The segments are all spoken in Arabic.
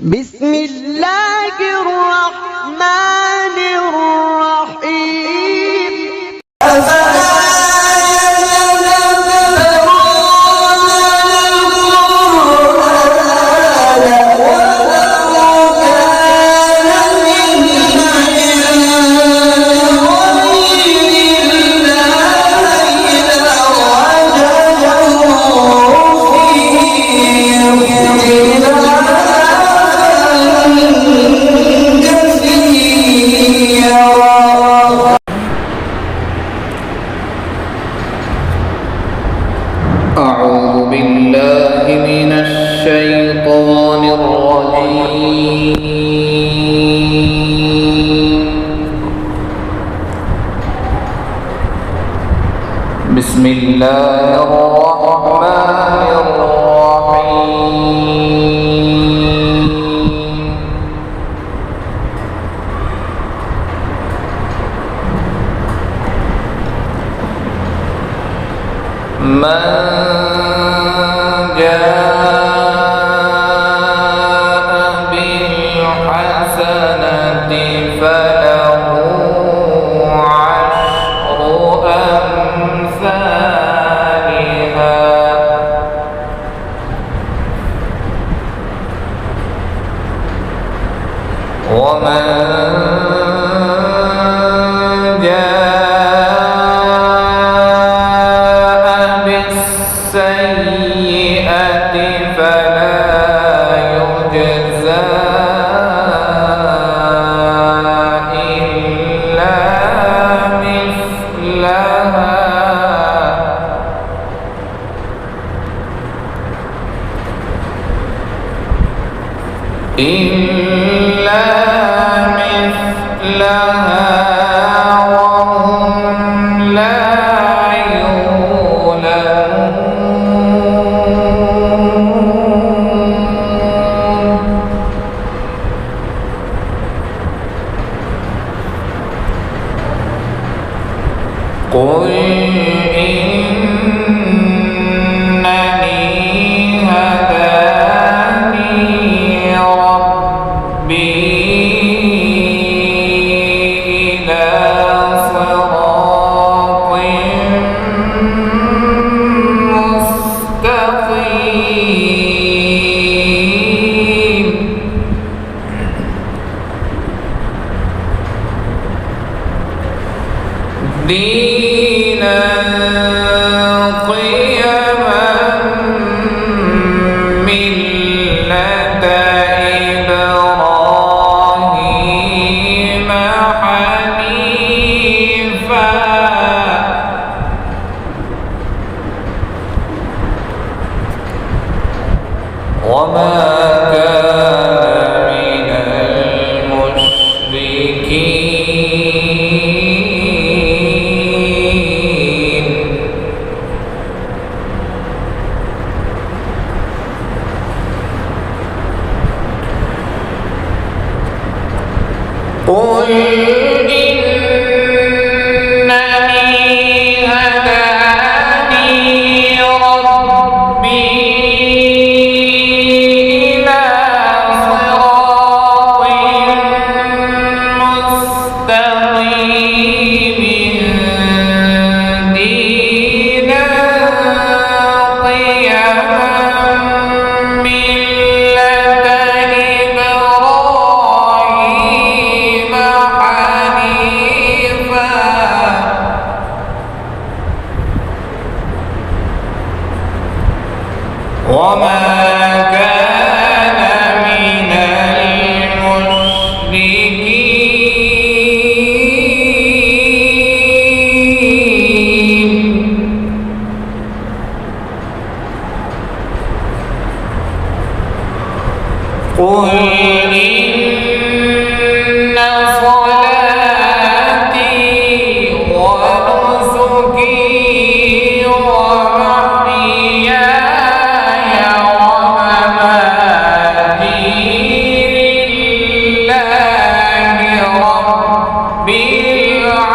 بسم الله الرحمن الرحيم. أعوذ بالله من الشيطان الرجيم. بسم الله الرحمن الرحيم. من جاء بالحسنة فله عشر أمثالها ومن السيئة فلا يجزى إلا مثلها وهم لا قل إنني هداني ربي إلى صراط مستقيم دينا قيما ملة إبراهيم حنيفا وما كان من المشركين. قل إنني هداني ربي إلى صراط مستقيم دينا قيما ملة إبراهيم حنيفا وما كان من المشركين. قل إن صلاتي ونسكي ومحياي ومماتي لله رب العالمين.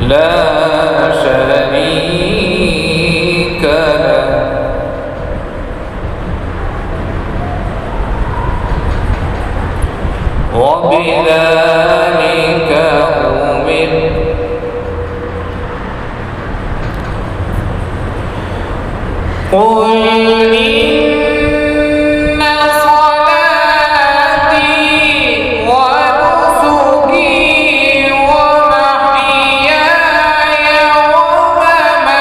لا شريك له وبذلك أمرت قل إن صلاتي ونسكي ومحياي ومماتي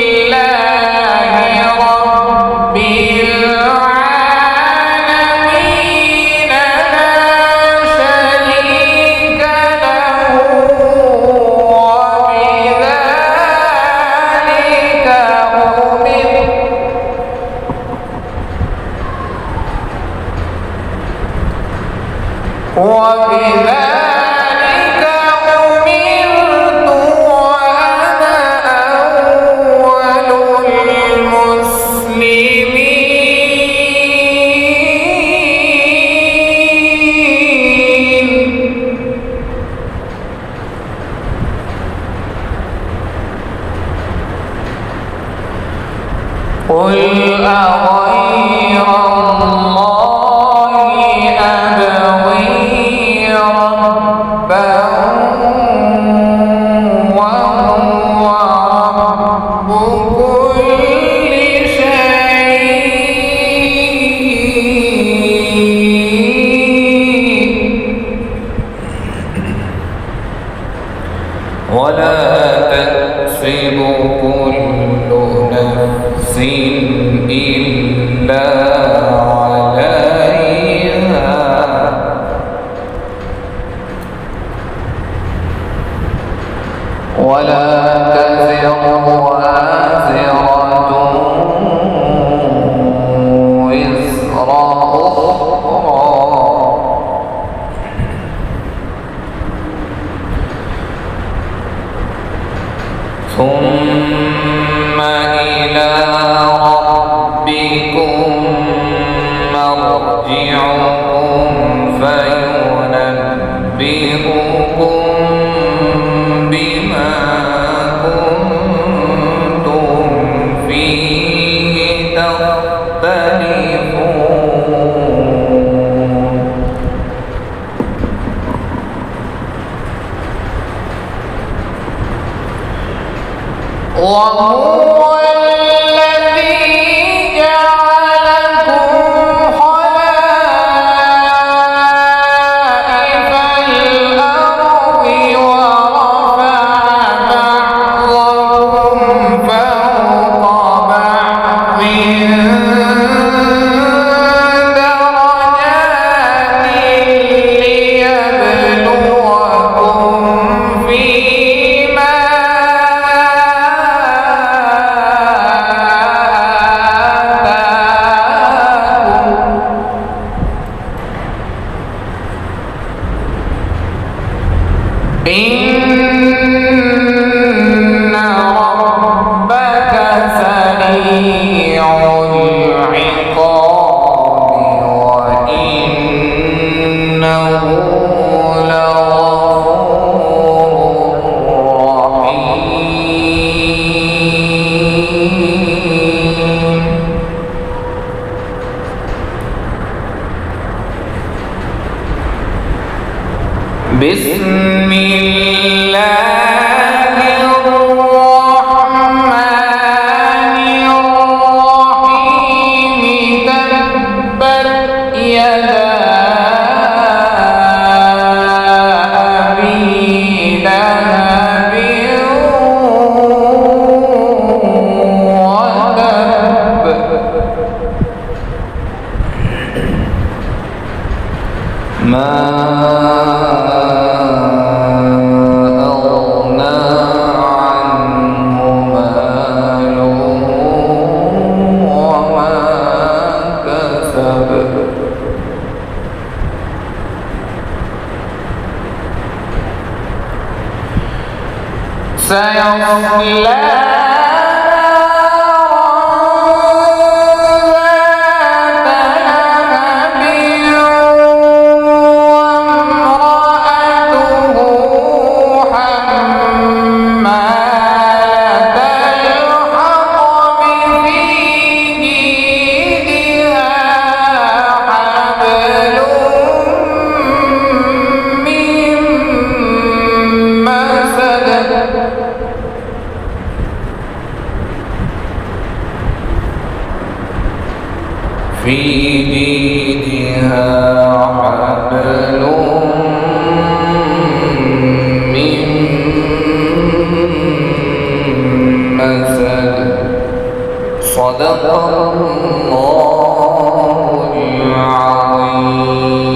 لله رب العالمين لا شريك له وبذلك أمرت وأنا أول المسلمين قل أغير الله أبغي ربا وهو رب كل شيء ولا تكسب كل نفس إلا عليها ولا تزر وازرة وزر أخرى ثم إلى ربكم مرجعكم فينبئكم بما كنتم فيه تختلفون وهو الذي جعلكم خلائف الأرض ورفع بعضكم فوق بعض درجات ليبلوكم فيما إن ربك سريع العقاب وإنه لغفور رحيم بسم الله الرحمن الرحيم تبت يدا أبي لهب وتب ما سيصلى نارا ذات لهب وامرأته في جيدها حبل من مسد صدق الله العظيم.